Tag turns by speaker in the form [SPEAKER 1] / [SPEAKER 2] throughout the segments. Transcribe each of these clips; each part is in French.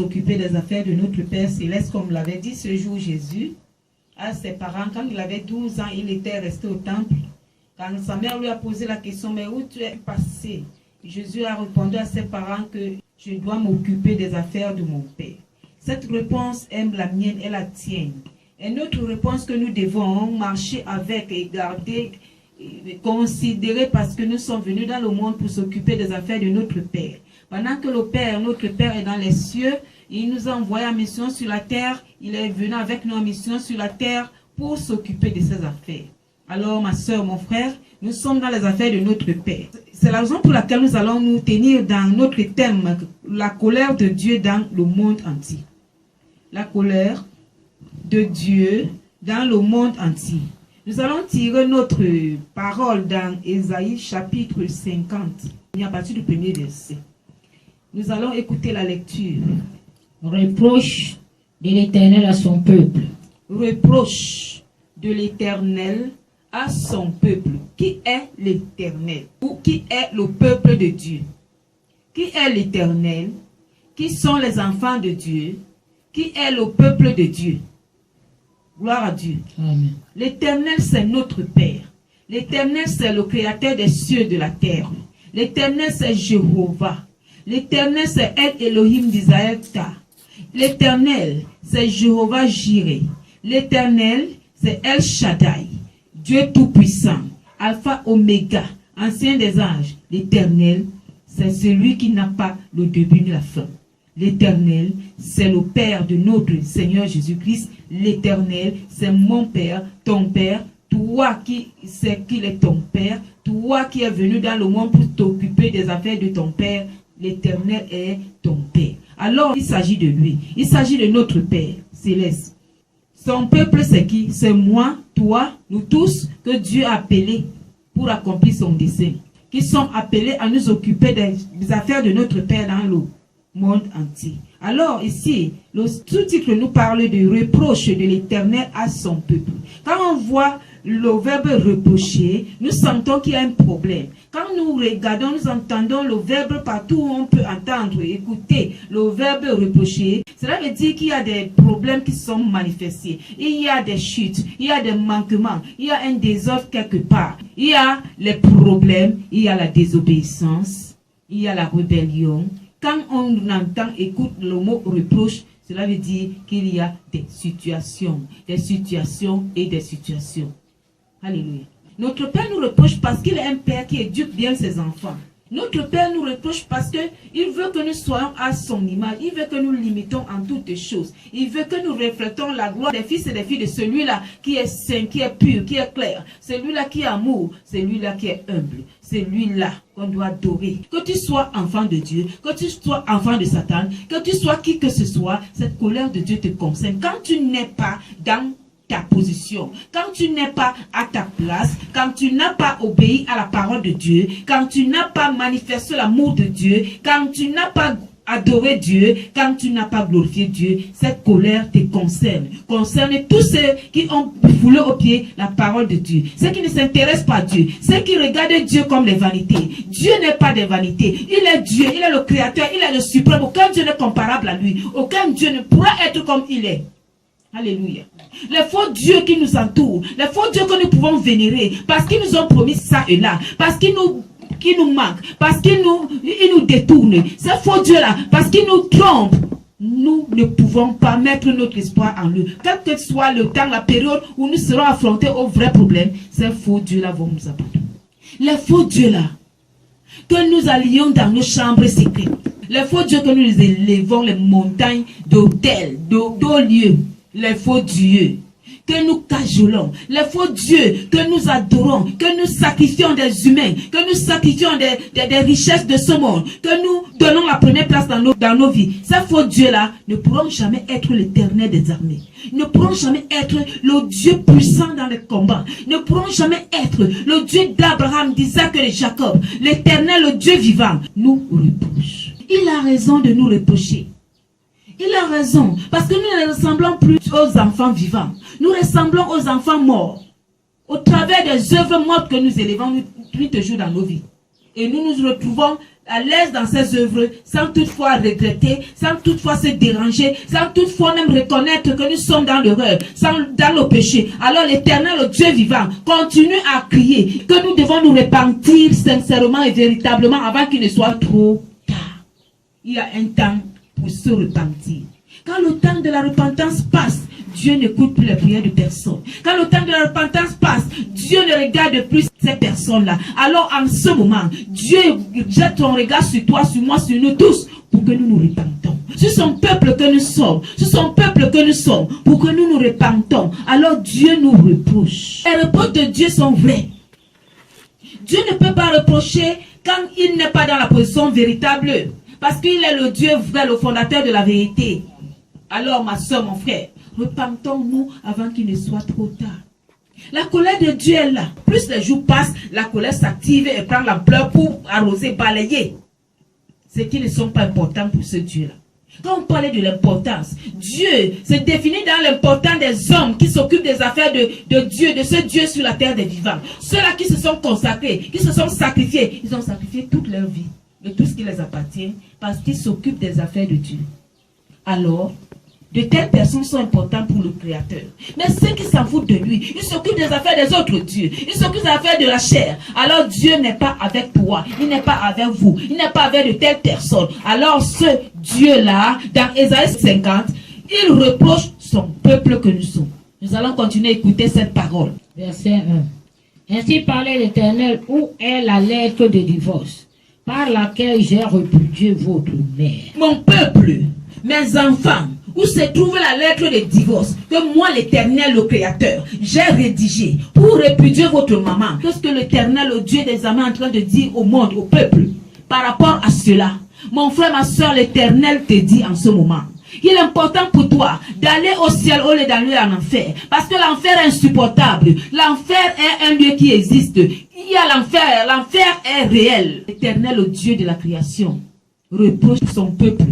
[SPEAKER 1] s'occuper des affaires de notre Père Céleste, comme l'avait dit ce jour Jésus à ses parents. Quand il avait 12 ans, il était resté au temple. Quand sa mère lui a posé la question, mais où tu es passé? Jésus a répondu à ses parents que je dois m'occuper des affaires de mon Père. Cette réponse est la mienne et la tienne. Et notre réponse que nous devons marcher avec et garder, et considérer parce que nous sommes venus dans le monde pour s'occuper des affaires de notre Père. Pendant que notre Père est dans les cieux, il nous a envoyé en mission sur la terre. Il est venu avec nous en mission sur la terre pour s'occuper de ses affaires. Alors, ma soeur, mon frère, nous sommes dans les affaires de notre Père. C'est la raison pour laquelle nous allons nous tenir dans notre thème, la colère de Dieu dans le monde entier. La colère de Dieu dans le monde entier. Nous allons tirer notre parole dans Ésaïe chapitre 50, à partir du premier verset. Nous allons écouter la lecture.
[SPEAKER 2] Reproche de l'Éternel à son peuple.
[SPEAKER 1] Reproche de l'Éternel à son peuple. Qui est l'Éternel? Ou qui est le peuple de Dieu? Qui est l'Éternel? Qui sont les enfants de Dieu? Qui est le peuple de Dieu? Gloire à Dieu.
[SPEAKER 2] Amen.
[SPEAKER 1] L'Éternel, c'est notre Père. L'Éternel, c'est le créateur des cieux et de la terre. L'Éternel, c'est Jéhovah. L'Éternel, c'est El Elohim d'Israël. L'Éternel, c'est Jéhovah Jireh. L'Éternel, c'est El Shaddai. Dieu Tout-Puissant, Alpha Oméga, Ancien des âges. L'Éternel, c'est celui qui n'a pas le début ni la fin. L'Éternel, c'est le Père de notre Seigneur Jésus-Christ. L'Éternel, c'est mon Père, ton Père, toi qui sais qu'il est ton Père, toi qui es venu dans le monde pour t'occuper des affaires de ton Père. L'Éternel est ton Père. Alors, il s'agit de lui. Il s'agit de notre Père céleste. Son peuple, c'est qui? C'est moi, toi, nous tous, que Dieu a appelés pour accomplir son dessein. Qui sont appelés à nous occuper des affaires de notre Père dans le monde entier. Alors ici, le sous-titre nous parle de reproche de l'Éternel à son peuple. Quand on voit le verbe reprocher, nous sentons qu'il y a un problème. Quand nous regardons, nous entendons le verbe partout où on peut entendre, écouter le verbe reprocher. Cela veut dire qu'il y a des problèmes qui sont manifestés. Il y a des chutes, il y a des manquements, il y a un désordre quelque part. Il y a les problèmes, il y a la désobéissance, il y a la rébellion. Quand on entend, écoute le mot reproche, cela veut dire qu'il y a des situations et des situations. Alléluia. Notre Père nous reproche parce qu'il est un Père qui éduque bien ses enfants. Notre Père nous reproche parce qu'il veut que nous soyons à son image. Il veut que nous l'imitions en toutes choses. Il veut que nous reflétons la gloire des fils et des filles de celui-là qui est saint, qui est pur, qui est clair. Celui-là qui est amour, celui-là qui est humble. Celui-là qu'on doit adorer. Que tu sois enfant de Dieu, que tu sois enfant de Satan, que tu sois qui que ce soit, cette colère de Dieu te concerne. Quand tu n'es pas dans ta position, quand tu n'es pas à ta place, quand tu n'as pas obéi à la parole de Dieu, quand tu n'as pas manifesté l'amour de Dieu, quand tu n'as pas adoré Dieu, quand tu n'as pas glorifié Dieu, cette colère te concerne. Concerne tous ceux qui ont foulé au pied la parole de Dieu, ceux qui ne s'intéressent pas à Dieu, ceux qui regardent Dieu comme les vanités. Dieu n'est pas des vanités. Il est Dieu, il est le créateur, il est le suprême. Aucun Dieu n'est comparable à lui. Aucun Dieu ne pourra être comme il est. Alléluia. Les faux dieux qui nous entourent, les faux dieux que nous pouvons vénérer, parce qu'ils nous ont promis ça et là, parce qu'ils nous manquent, parce qu'ils nous détournent. Ces faux dieux-là, parce qu'ils nous trompent, nous ne pouvons pas mettre notre espoir en eux. Quel que soit le temps, la période où nous serons affrontés aux vrais problèmes, ces faux dieux-là vont nous abandonner. Les faux dieux-là, que nous allions dans nos chambres secrètes, les faux dieux que nous élevons les montagnes d'hôtels, d'hauts lieux, les faux dieux que nous cajolons, les faux dieux que nous adorons, que nous sacrifions des humains, que nous sacrifions des richesses de ce monde, que nous donnons la première place dans nos vies. Ces faux dieux-là ne pourront jamais être l'Éternel des armées. Ne pourront jamais être le Dieu puissant dans les combats. Ne pourront jamais être le Dieu d'Abraham, d'Isaac et de Jacob. L'Éternel, le Dieu vivant, nous reproche. Il a raison de nous reprocher. Il a raison, parce que nous ne ressemblons plus aux enfants vivants. Nous ressemblons aux enfants morts. Au travers des œuvres mortes que nous élevons, nous toujours dans nos vies. Et nous nous retrouvons à l'aise dans ses œuvres, sans toutefois regretter, sans toutefois se déranger, sans toutefois même reconnaître que nous sommes dans l'erreur, dans le péché. Alors l'Éternel, le Dieu vivant, continue à crier que nous devons nous repentir sincèrement et véritablement avant qu'il ne soit trop tard. Il y a un temps pour se repentir. Quand le temps de la repentance passe, Dieu n'écoute plus les prières de personne. Quand le temps de la repentance passe, Dieu ne regarde plus ces personnes-là. Alors en ce moment, Dieu jette son regard sur toi, sur moi, sur nous tous, pour que nous nous repentons. Sur son peuple que nous sommes, sur son peuple que nous sommes, pour que nous nous repentons. Alors Dieu nous reproche. Les reproches de Dieu sont vrais. Dieu ne peut pas reprocher quand il n'est pas dans la position véritable. Parce qu'il est le Dieu vrai, le fondateur de la vérité. Alors ma soeur, mon frère, repentons-nous avant qu'il ne soit trop tard. La colère de Dieu est là. Plus les jours passent, la colère s'active et prend l'ampleur pour arroser, balayer. Ce qui ne sont pas importants pour ce Dieu-là. Quand on parlait de l'importance, Dieu se définit dans l'importance des hommes qui s'occupent des affaires de Dieu, de ce Dieu sur la terre des vivants. Ceux-là qui se sont consacrés, qui se sont sacrifiés, ils ont sacrifié toute leur vie de tout ce qui les appartient parce qu'ils s'occupent des affaires de Dieu. Alors, de telles personnes sont importantes pour le Créateur. Mais ceux qui s'en foutent de lui, ils s'occupent des affaires des autres dieux. Ils s'occupent des affaires de la chair. Alors Dieu n'est pas avec toi. Il n'est pas avec vous. Il n'est pas avec de telles personnes. Alors ce Dieu-là, dans Ésaïe 50, il reproche son peuple que nous sommes. Nous allons continuer à écouter cette parole.
[SPEAKER 2] Verset 1. Ainsi parlait l'Éternel, où est la lettre de divorce, par laquelle j'ai répudié votre mère.
[SPEAKER 1] Mon peuple, mes enfants, où se trouve la lettre de divorce que moi, l'Éternel, le Créateur, j'ai rédigée pour répudier votre maman. Qu'est-ce que l'Éternel, le Dieu des armées, est en train de dire au monde, au peuple, par rapport à cela? Mon frère, ma soeur, l'Éternel te dit en ce moment qu'il est important pour toi d'aller au ciel au lieu d'aller en enfer. Parce que l'enfer est insupportable. L'enfer est un lieu qui existe. Il y a l'enfer. L'enfer est réel. L'Éternel, le Dieu de la création, reproche son peuple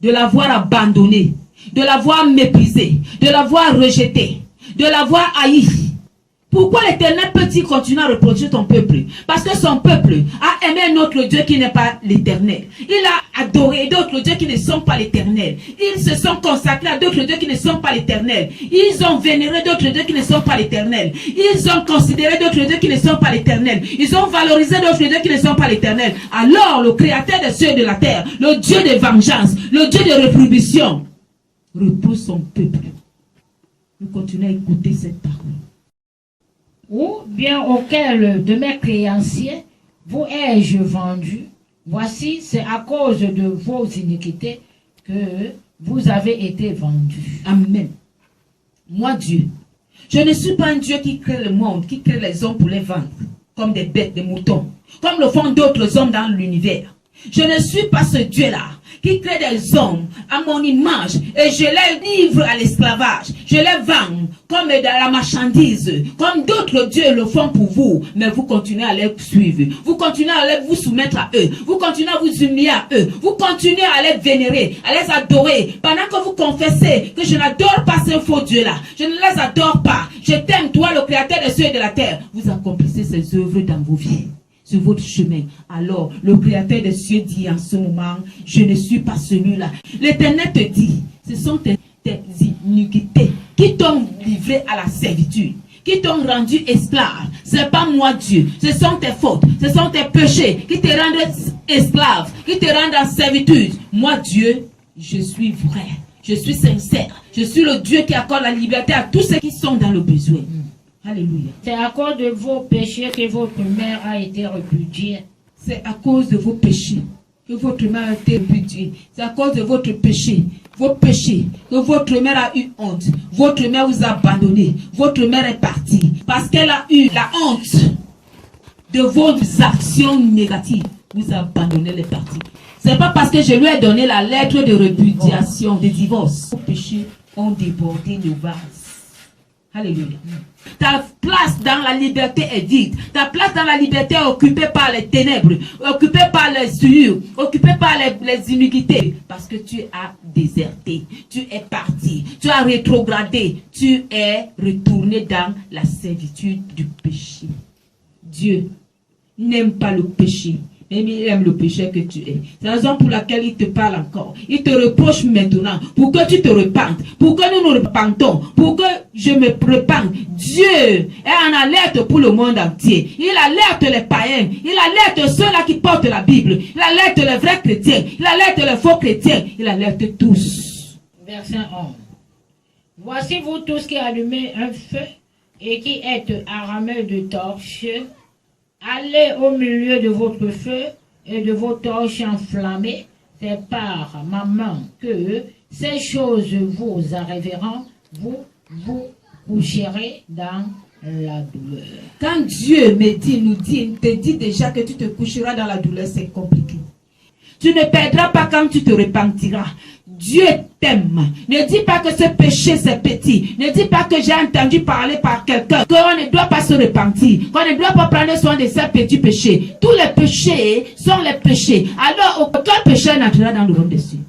[SPEAKER 1] de l'avoir abandonné, de l'avoir méprisé, de l'avoir rejeté, de l'avoir haï. Pourquoi l'Éternel peut-il continuer à reprocher ton peuple? Parce que son peuple a aimé un autre Dieu qui n'est pas l'Éternel. Il a adoré d'autres dieux qui ne sont pas l'Éternel. Ils se sont consacrés à d'autres dieux qui ne sont pas l'Éternel. Ils ont vénéré d'autres dieux qui ne sont pas l'Éternel. Ils ont considéré d'autres dieux qui ne sont pas l'Éternel. Ils ont valorisé d'autres dieux qui ne sont pas l'Éternel. Alors le Créateur des cieux et de la terre, le Dieu de vengeance, le Dieu de rétribution, repose son peuple. Nous continuons à écouter cette parole.
[SPEAKER 2] Ou bien auquel de mes créanciers vous ai-je vendu? Voici, c'est à cause de vos iniquités que vous avez été vendus.
[SPEAKER 1] Amen. Moi, Dieu, je ne suis pas un Dieu qui crée le monde, qui crée les hommes pour les vendre, comme des bêtes, des moutons, comme le font d'autres hommes dans l'univers. Je ne suis pas ce Dieu-là qui crée des hommes à mon image et je les livre à l'esclavage. Je les vends comme de la marchandise, comme d'autres dieux le font pour vous. Mais vous continuez à les suivre. Vous continuez à les vous soumettre à eux. Vous continuez à vous humilier à eux. Vous continuez à les vénérer, à les adorer. Pendant que vous confessez que je n'adore pas ce faux Dieu-là. Je ne les adore pas. Je t'aime, toi, le Créateur des cieux et de la terre. Vous accomplissez ces œuvres dans vos vies, sur votre chemin. Alors, le Créateur des cieux dit en ce moment, je ne suis pas celui-là. L'Éternel te dit, ce sont tes iniquités qui t'ont livré à la servitude, qui t'ont rendu esclave. Ce n'est pas moi Dieu, ce sont tes fautes, ce sont tes péchés qui te rendent esclave, qui te rendent en servitude. Moi Dieu, je suis vrai, je suis sincère, je suis le Dieu qui accorde la liberté à tous ceux qui sont dans le besoin. Alléluia.
[SPEAKER 2] C'est à cause de vos péchés que votre mère a été répudiée.
[SPEAKER 1] C'est à cause de vos péchés que votre mère a été répudiée. C'est à cause de votre péché, vos péchés, que votre mère a eu honte. Votre mère vous a abandonné. Votre mère est partie. Parce qu'elle a eu la honte de vos actions négatives. Vous a abandonné, elle est partie. C'est pas parce que je lui ai donné la lettre de répudiation, de divorce. Vos péchés ont débordé le vase. Alléluia. Ta place dans la liberté est vide. Ta place dans la liberté est occupée par les ténèbres, occupée par les souillures, occupée par les iniquités. Parce que tu as déserté, tu es parti, tu as rétrogradé, tu es retourné dans la servitude du péché. Dieu n'aime pas le péché, Et il aime le péché que tu es. C'est la raison pour laquelle il te parle encore. Il te reproche maintenant pour que tu te repentes, pour que nous nous repentons, pour que je me repente. Dieu est en alerte pour le monde entier. Il alerte les païens, il alerte ceux-là qui portent la Bible, il alerte les vrais chrétiens, il alerte les faux chrétiens, il alerte tous.
[SPEAKER 2] Verset 11. Voici vous tous qui allumez un feu et qui êtes armés de torches. Allez au milieu de votre feu et de vos torches enflammées. C'est par ma main que ces choses vous arriveront. Vous vous coucherez dans la douleur.
[SPEAKER 1] Quand Dieu te dit déjà que tu te coucheras dans la douleur, c'est compliqué. Tu ne perdras pas quand tu te repentiras. Dieu t'aime. Ne dis pas que ce péché c'est petit. Ne dis pas que j'ai entendu parler par quelqu'un qu'on ne doit pas se repentir, qu'on ne doit pas prendre soin de ces petits péchés. Tous les péchés sont les péchés. Alors aucun péché n'entrera dans le royaume des cieux.